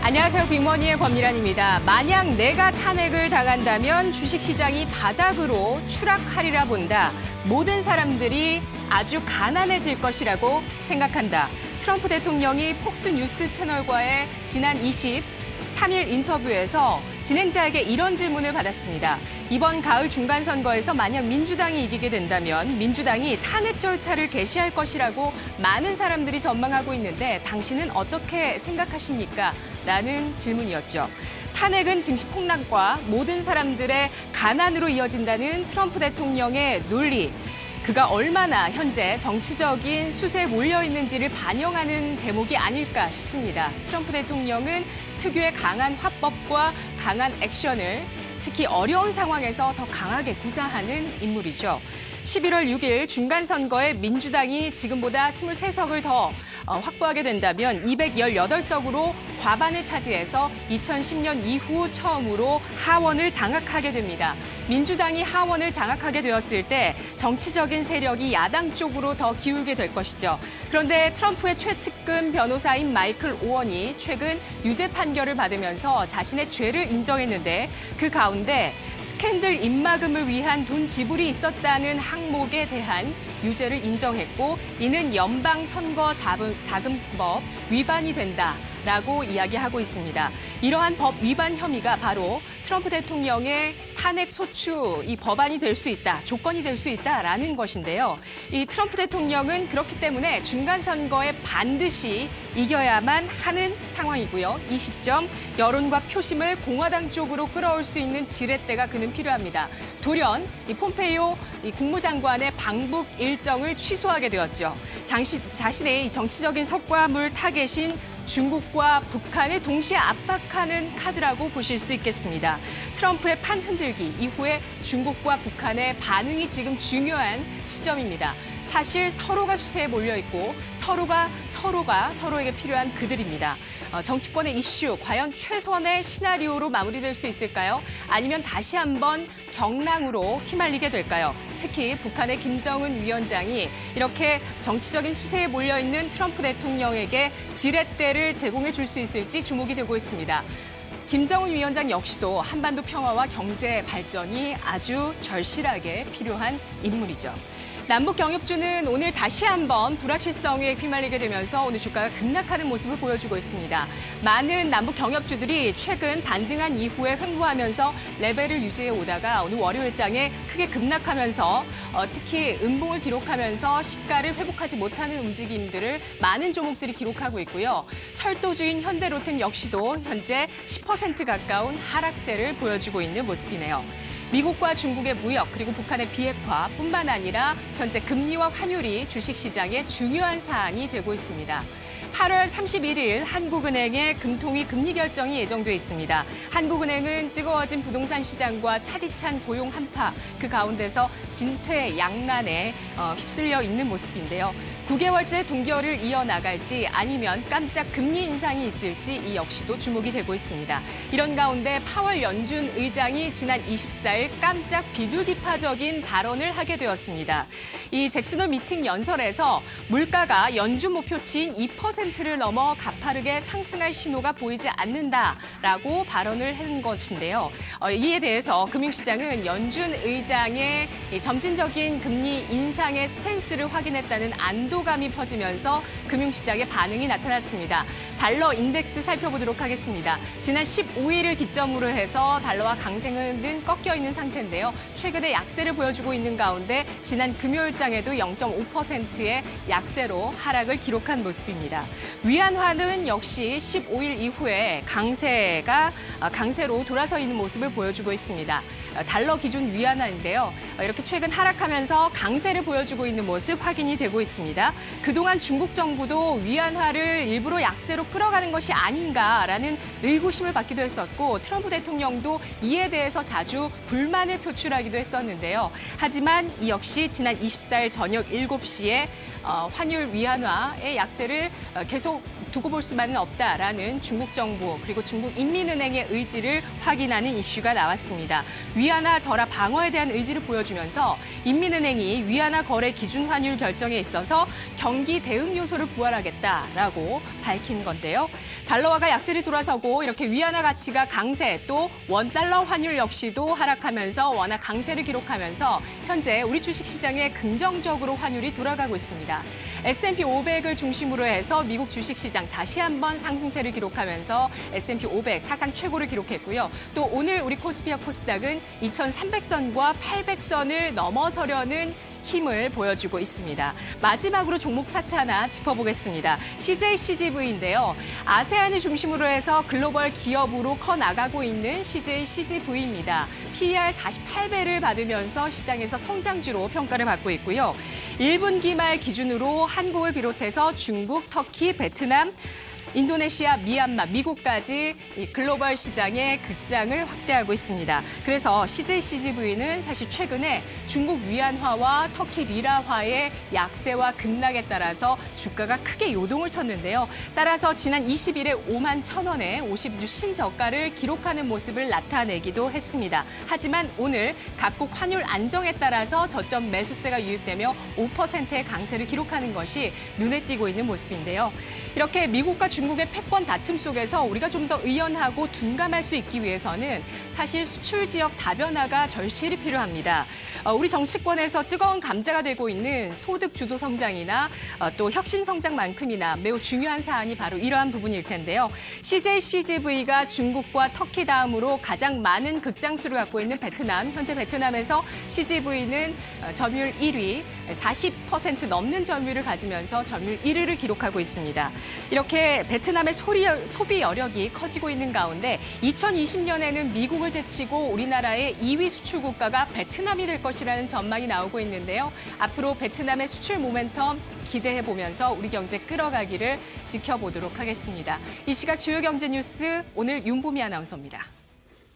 안녕하세요. 빅머니의 권미란입니다. 만약 내가 탄핵을 당한다면 주식시장이 바닥으로 추락하리라 본다. 모든 사람들이 아주 가난해질 것이라고 생각한다. 트럼프 대통령이 폭스뉴스 채널과의 지난 23일 인터뷰에서 진행자에게 이런 질문을 받았습니다. 이번 가을 중간선거에서 만약 민주당이 이기게 된다면 민주당이 탄핵 절차를 개시할 것이라고 많은 사람들이 전망하고 있는데 당신은 어떻게 생각하십니까? 라는 질문이었죠. 탄핵은 증시 폭락과 모든 사람들의 가난으로 이어진다는 트럼프 대통령의 논리. 그가 얼마나 현재 정치적인 수세에 몰려있는지를 반영하는 대목이 아닐까 싶습니다. 트럼프 대통령은 특유의 강한 화법과 강한 액션을 특히 어려운 상황에서 더 강하게 구사하는 인물이죠. 11월 6일 중간선거에 민주당이 지금보다 23석을 더 확보하게 된다면 218석으로 과반을 차지해서 2010년 이후 처음으로 하원을 장악하게 됩니다. 민주당이 하원을 장악하게 되었을 때 정치적인 세력이 야당 쪽으로 더 기울게 될 것이죠. 그런데 트럼프의 최측근 변호사인 마이클 오원이 최근 유죄 판결을 받으면서 자신의 죄를 인정했는데 그 가운데 스캔들 입막음을 위한 돈 지불이 있었다는 항목에 대한 유죄를 인정했고 이는 연방선거자금법 위반이 된다라고 이야기하고 있습니다. 이러한 법 위반 혐의가 바로 트럼프 대통령의 탄핵 소추 이 법안이 될 수 있다, 조건이 될 수 있다라는 것인데요. 이 트럼프 대통령은 그렇기 때문에 중간선거에 반드시 이겨야만 하는 상황이고요. 이 시점 여론과 표심을 공화당 쪽으로 끌어올 수 있는 지렛대가 그는 필요합니다. 돌연 이 폼페이오 이 국무장관의 방북 일정을 취소하게 되었죠. 자신의 이 정치적인 석과물 타겟인 중국과 북한을 동시에 압박하는 카드라고 보실 수 있겠습니다. 트럼프의 판 흔들기 이후에 중국과 북한의 반응이 지금 중요한 시점입니다. 사실 서로가 수세에 몰려있고 서로가 서로에게 필요한 그들입니다. 정치권의 이슈, 과연 최선의 시나리오로 마무리될 수 있을까요? 아니면 다시 한번 경랑으로 휘말리게 될까요? 특히 북한의 김정은 위원장이 이렇게 정치적인 수세에 몰려있는 트럼프 대통령에게 지렛대를 제공해 줄 수 있을지 주목이 되고 있습니다. 김정은 위원장 역시도 한반도 평화와 경제 발전이 아주 절실하게 필요한 인물이죠. 남북 경협주는 오늘 다시 한번 불확실성에 휘말리게 되면서 오늘 주가가 급락하는 모습을 보여주고 있습니다. 많은 남북 경협주들이 최근 반등한 이후에 횡보하면서 레벨을 유지해 오다가 오늘 월요일장에 크게 급락하면서 특히 음봉을 기록하면서 시가를 회복하지 못하는 움직임들을 많은 종목들이 기록하고 있고요. 철도주인 현대로템 역시도 현재 10% 가까운 하락세를 보여주고 있는 모습이네요. 미국과 중국의 무역 그리고 북한의 비핵화뿐만 아니라 현재 금리와 환율이 주식시장의 중요한 사안이 되고 있습니다. 8월 31일 한국은행의 금통위 금리 결정이 예정돼 있습니다. 한국은행은 뜨거워진 부동산 시장과 차디찬 고용 한파 그 가운데서 진퇴양난에 휩쓸려 있는 모습인데요. 9개월째 동결을 이어나갈지 아니면 깜짝 금리 인상이 있을지 이 역시도 주목이 되고 있습니다. 이런 가운데 파월 연준 의장이 지난 24일 깜짝 비둘기파적인 발언을 하게 되었습니다. 이 잭슨홀 미팅 연설에서 물가가 연준 목표치인 2%를 넘어 가파르게 상승할 신호가 보이지 않는다라고 발언을 한 것인데요. 이에 대해서 금융시장은 연준 의장의 점진적인 금리 인상의 스탠스를 확인했다는 안도감이 퍼지면서 금융시장의 반응이 나타났습니다. 달러 인덱스 살펴보도록 하겠습니다. 지난 15일을 기점으로 해서 달러와 강세는 꺾여 있는 상태인데요. 최근에 약세를 보여주고 있는 가운데 지난 금요일장에도 0.5%의 약세로 하락을 기록한 모습입니다. 위안화는 역시 15일 이후에 강세로 돌아서 있는 모습을 보여주고 있습니다. 달러 기준 위안화인데요. 이렇게 최근 하락하면서 강세를 보여주고 있는 모습 확인이 되고 있습니다. 그동안 중국 정부도 위안화를 일부러 약세로 끌어가는 것이 아닌가라는 의구심을 받기도 했었고 트럼프 대통령도 이에 대해서 자주 불만을 표출하기도 했었는데요. 하지만 이 역시 지난 24일 저녁 7시에 환율 위안화의 약세를 계속 두고 볼 수만은 없다라는 중국 정부 그리고 중국 인민은행의 의지를 확인하는 이슈가 나왔습니다. 위안화 절하 방어에 대한 의지를 보여주면서 인민은행이 위안화 거래 기준 환율 결정에 있어서 경기 대응 요소를 부활하겠다라고 밝힌 건데요. 달러화가 약세를 돌아서고 이렇게 위안화 가치가 강세 또 원달러 환율 역시도 하락하면서 원화 강세를 기록하면서 현재 우리 주식시장에 긍정적으로 환율이 돌아가고 있습니다. S&P 500을 중심으로 해서 미국 주식시장 다시 한번 상승세를 기록하면서 S&P 500 사상 최고를 기록했고요. 또 오늘 우리 코스피와 코스닥은 2300선과 800선을 넘어서려는 힘을 보여주고 있습니다. 마지막으로 종목 차트 하나 짚어보겠습니다. CJCGV인데요. 아세안을 중심으로 해서 글로벌 기업으로 커나가고 있는 CJCGV입니다. PER 48배를 받으면서 시장에서 성장주로 평가를 받고 있고요. 1분기 말 기준으로 한국을 비롯해서 중국, 터키, 베트남, 인도네시아, 미얀마, 미국까지 이 글로벌 시장의 극장을 확대하고 있습니다. 그래서 CJCGV는 사실 최근에 중국 위안화와 터키 리라화의 약세와 급락에 따라서 주가가 크게 요동을 쳤는데요. 따라서 지난 20일에 5만 1,000원에 52주 신저가를 기록하는 모습을 나타내기도 했습니다. 하지만 오늘 각국 환율 안정에 따라서 저점 매수세가 유입되며 5%의 강세를 기록하는 것이 눈에 띄고 있는 모습인데요. 이렇게 미국과 중국의 패권 다툼 속에서 우리가 좀 더 의연하고 둔감할 수 있기 위해서는 사실 수출 지역 다변화가 절실히 필요합니다. 우리 정치권에서 뜨거운 감자가 되고 있는 소득 주도 성장이나 또 혁신 성장만큼이나 매우 중요한 사안이 바로 이러한 부분일 텐데요. CJCGV가 중국과 터키 다음으로 가장 많은 극장수를 갖고 있는 베트남, 현재 베트남에서 CGV는 점유율 1위, 40% 넘는 점유율을 가지면서 점유율 1위를 기록하고 있습니다. 이렇게 베트남의 소비 여력이 커지고 있는 가운데 2020년에는 미국을 제치고 우리나라의 2위 수출 국가가 베트남이 될 것이라는 전망이 나오고 있는데요. 앞으로 베트남의 수출 모멘텀 기대해보면서 우리 경제 끌어가기를 지켜보도록 하겠습니다. 이 시각 주요 경제 뉴스 오늘 윤보미 아나운서입니다.